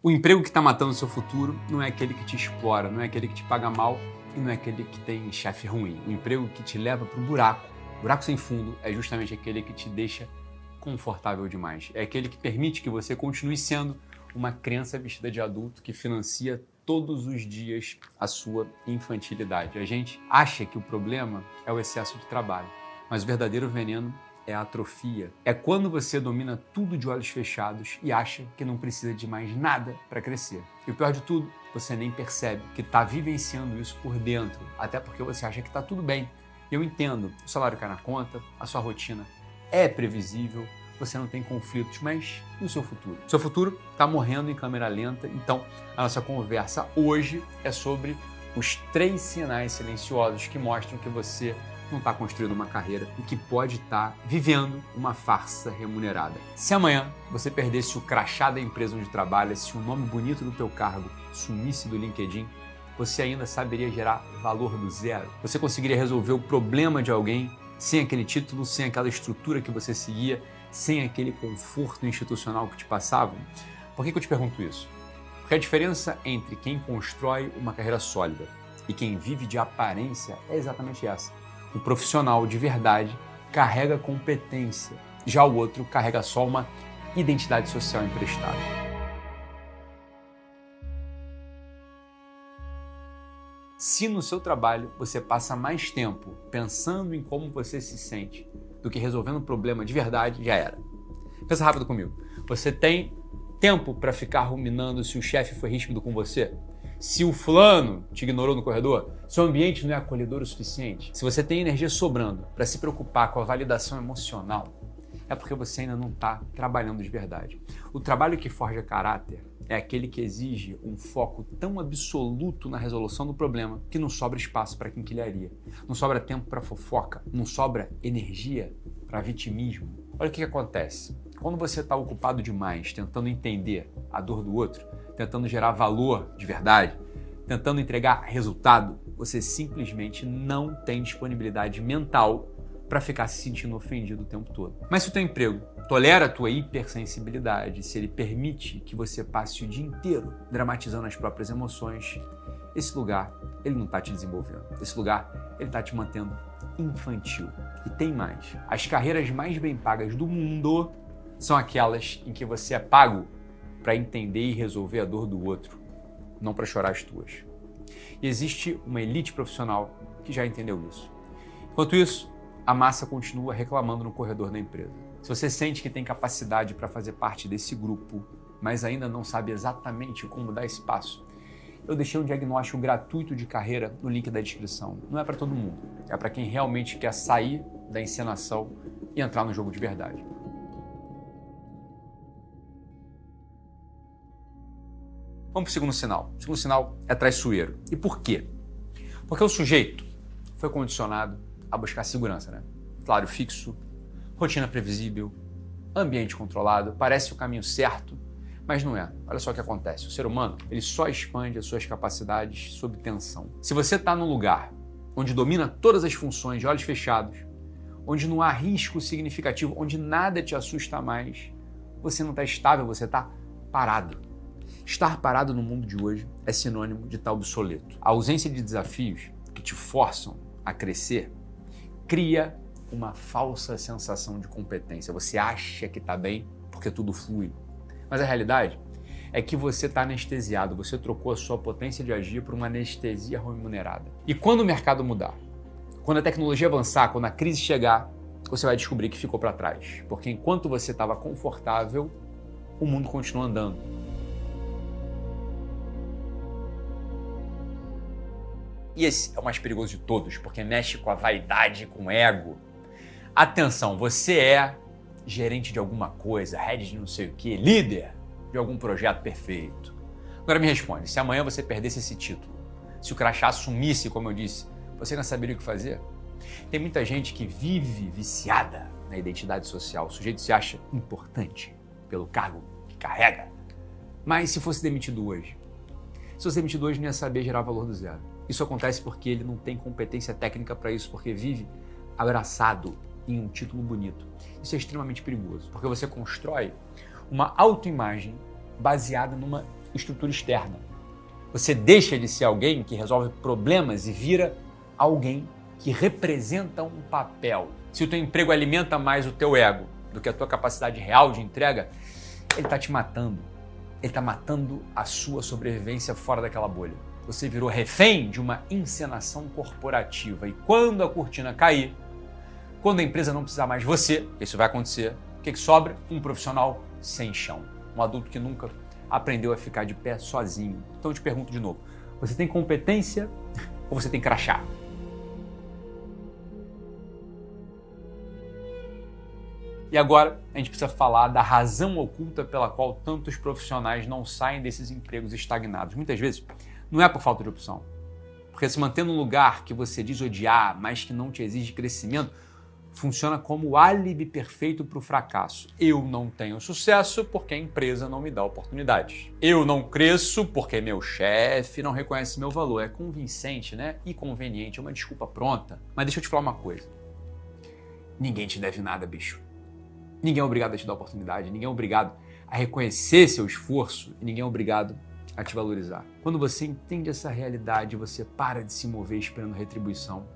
O emprego que está matando o seu futuro não é aquele que te explora, não é aquele que te paga mal e não é aquele que tem chefe ruim. O emprego que te leva para o buraco sem fundo, é justamente aquele que te deixa confortável demais. É aquele que permite que você continue sendo uma criança vestida de adulto que financia todos os dias a sua infantilidade. A gente acha que o problema é o excesso de trabalho, mas o verdadeiro veneno é a atrofia. É quando você domina tudo de olhos fechados e acha que não precisa de mais nada para crescer. E o pior de tudo, você nem percebe que está vivenciando isso por dentro, até porque você acha que está tudo bem. Eu entendo, o salário cai na conta, a sua rotina é previsível, você não tem conflitos, mas e o seu futuro? O seu futuro está morrendo em câmera lenta, então a nossa conversa hoje é sobre os 3 sinais silenciosos que mostram que você não está construindo uma carreira e que pode estar vivendo uma farsa remunerada. Se amanhã você perdesse o crachá da empresa onde trabalha, se o nome bonito do teu cargo sumisse do LinkedIn, você ainda saberia gerar valor do zero? Você conseguiria resolver o problema de alguém sem aquele título, sem aquela estrutura que você seguia, sem aquele conforto institucional que te passavam? Por que eu te pergunto isso? Porque a diferença entre quem constrói uma carreira sólida e quem vive de aparência é exatamente essa. O profissional de verdade carrega competência, já o outro carrega só uma identidade social emprestada. Se no seu trabalho você passa mais tempo pensando em como você se sente do que resolvendo um problema de verdade, já era. Pensa rápido comigo. Você tem tempo para ficar ruminando se o chefe foi ríspido com você? Se o fulano te ignorou no corredor? Se o ambiente não é acolhedor o suficiente? Se você tem energia sobrando para se preocupar com a validação emocional, é porque você ainda não está trabalhando de verdade. O trabalho que forja caráter é aquele que exige um foco tão absoluto na resolução do problema que não sobra espaço para quinquilharia, não sobra tempo para fofoca, não sobra energia para vitimismo. Olha o que acontece. Quando você está ocupado demais tentando entender a dor do outro, tentando gerar valor de verdade, tentando entregar resultado, você simplesmente não tem disponibilidade mental para ficar se sentindo ofendido o tempo todo. Mas se o teu emprego tolera a tua hipersensibilidade, se ele permite que você passe o dia inteiro dramatizando as próprias emoções, esse lugar, ele não está te desenvolvendo. Esse lugar, ele está te mantendo infantil. E tem mais. As carreiras mais bem pagas do mundo são aquelas em que você é pago para entender e resolver a dor do outro, não para chorar as tuas. E existe uma elite profissional que já entendeu isso. Enquanto isso, a massa continua reclamando no corredor da empresa. Se você sente que tem capacidade para fazer parte desse grupo, mas ainda não sabe exatamente como dar esse passo, eu deixei um diagnóstico gratuito de carreira no link da descrição. Não é para todo mundo, é para quem realmente quer sair da encenação e entrar no jogo de verdade. Vamos para o segundo sinal. O segundo sinal é traiçoeiro. E por quê? Porque o sujeito foi condicionado a buscar segurança, né? Salário fixo, rotina previsível, ambiente controlado, parece o caminho certo, mas não é. Olha só o que acontece. O ser humano, ele só expande as suas capacidades sob tensão. Se você está num lugar onde domina todas as funções de olhos fechados, onde não há risco significativo, onde nada te assusta mais, você não está estável, você está parado. Estar parado no mundo de hoje é sinônimo de estar obsoleto. A ausência de desafios que te forçam a crescer cria uma falsa sensação de competência. Você acha que está bem porque tudo flui. Mas a realidade é que você está anestesiado, você trocou a sua potência de agir por uma anestesia remunerada. E quando o mercado mudar, quando a tecnologia avançar, quando a crise chegar, você vai descobrir que ficou para trás. Porque enquanto você estava confortável, o mundo continua andando. E esse é o mais perigoso de todos, porque mexe com a vaidade, com o ego. Atenção, você é gerente de alguma coisa, head de não sei o quê, líder de algum projeto perfeito. Agora me responde, se amanhã você perdesse esse título, se o crachá sumisse, como eu disse, você não saberia o que fazer? Tem muita gente que vive viciada na identidade social. O sujeito se acha importante pelo cargo que carrega. Mas se fosse demitido hoje? Se fosse demitido hoje, não ia saber gerar valor do zero. Isso acontece porque ele não tem competência técnica para isso, porque vive abraçado em um título bonito. Isso é extremamente perigoso, porque você constrói uma autoimagem baseada numa estrutura externa. Você deixa de ser alguém que resolve problemas e vira alguém que representa um papel. Se o teu emprego alimenta mais o teu ego do que a tua capacidade real de entrega, ele está te matando. Ele está matando a sua sobrevivência fora daquela bolha. Você virou refém de uma encenação corporativa. E quando a cortina cair, quando a empresa não precisar mais de você, isso vai acontecer, o que sobra? Um profissional sem chão. Um adulto que nunca aprendeu a ficar de pé sozinho. Então eu te pergunto de novo, você tem competência ou você tem crachá? E agora a gente precisa falar da razão oculta pela qual tantos profissionais não saem desses empregos estagnados. Muitas vezes não é por falta de opção. Porque se manter num lugar que você diz odiar, mas que não te exige crescimento, funciona como o álibi perfeito para o fracasso. Eu não tenho sucesso porque a empresa não me dá oportunidades. Eu não cresço porque meu chefe não reconhece meu valor. É convincente, né? E conveniente, é uma desculpa pronta. Mas deixa eu te falar uma coisa. Ninguém te deve nada, bicho. Ninguém é obrigado a te dar oportunidade, ninguém é obrigado a reconhecer seu esforço e ninguém é obrigado a te valorizar. Quando você entende essa realidade, você para de se mover esperando retribuição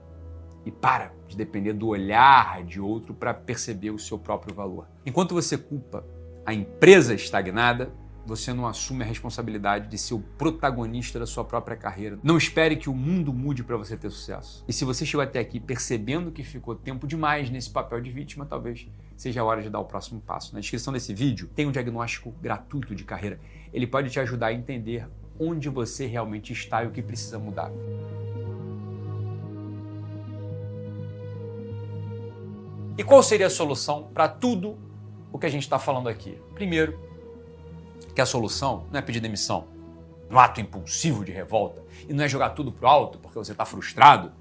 e para de depender do olhar de outro para perceber o seu próprio valor. Enquanto você culpa a empresa estagnada, você não assume a responsabilidade de ser o protagonista da sua própria carreira. Não espere que o mundo mude para você ter sucesso. E se você chegou até aqui percebendo que ficou tempo demais nesse papel de vítima, talvez seja a hora de dar o próximo passo. Na descrição desse vídeo tem um diagnóstico gratuito de carreira. Ele pode te ajudar a entender onde você realmente está e o que precisa mudar. E qual seria a solução para tudo o que a gente está falando aqui? Primeiro, que a solução não é pedir demissão, um ato impulsivo de revolta, e não é jogar tudo pro alto porque você está frustrado.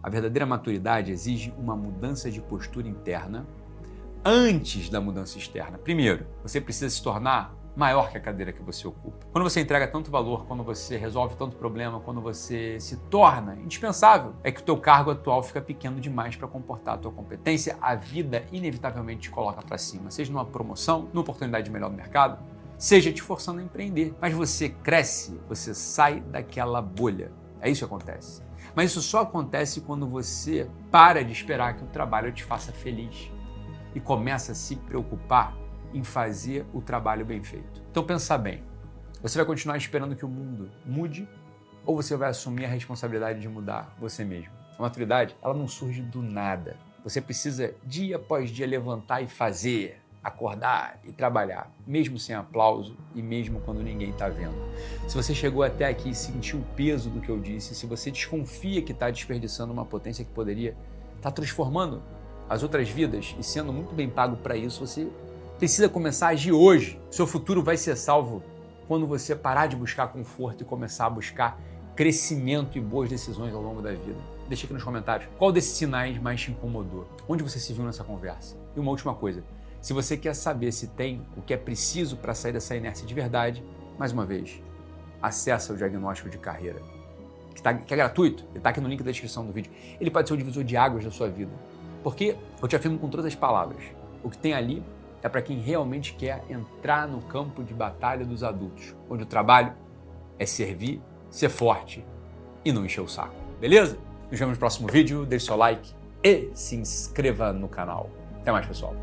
A verdadeira maturidade exige uma mudança de postura interna antes da mudança externa. Primeiro, você precisa se tornar maior que a cadeira que você ocupa. Quando você entrega tanto valor, quando você resolve tanto problema, quando você se torna indispensável, é que o teu cargo atual fica pequeno demais para comportar a tua competência. A vida inevitavelmente te coloca para cima, seja numa promoção, numa oportunidade melhor no mercado, seja te forçando a empreender. Mas você cresce, você sai daquela bolha. É isso que acontece. Mas isso só acontece quando você para de esperar que o trabalho te faça feliz e começa a se preocupar em fazer o trabalho bem feito. Então pensa bem, você vai continuar esperando que o mundo mude ou você vai assumir a responsabilidade de mudar você mesmo? A maturidade, ela não surge do nada. Você precisa dia após dia levantar e fazer, acordar e trabalhar, mesmo sem aplauso e mesmo quando ninguém está vendo. Se você chegou até aqui e sentiu o peso do que eu disse, se você desconfia que está desperdiçando uma potência que poderia estar transformando as outras vidas e sendo muito bem pago para isso, você precisa começar a agir hoje. Seu futuro vai ser salvo quando você parar de buscar conforto e começar a buscar crescimento e boas decisões ao longo da vida. Deixa aqui nos comentários qual desses sinais mais te incomodou, onde você se viu nessa conversa. E uma última coisa, se você quer saber se tem o que é preciso para sair dessa inércia de verdade, mais uma vez, acessa o diagnóstico de carreira, que é gratuito, ele está aqui no link da descrição do vídeo. Ele pode ser o divisor de águas da sua vida, porque, eu te afirmo com todas as palavras, o que tem ali é para quem realmente quer entrar no campo de batalha dos adultos, onde o trabalho é servir, ser forte e não encher o saco. Beleza? Nos vemos no próximo vídeo, deixe seu like e se inscreva no canal. Até mais, pessoal.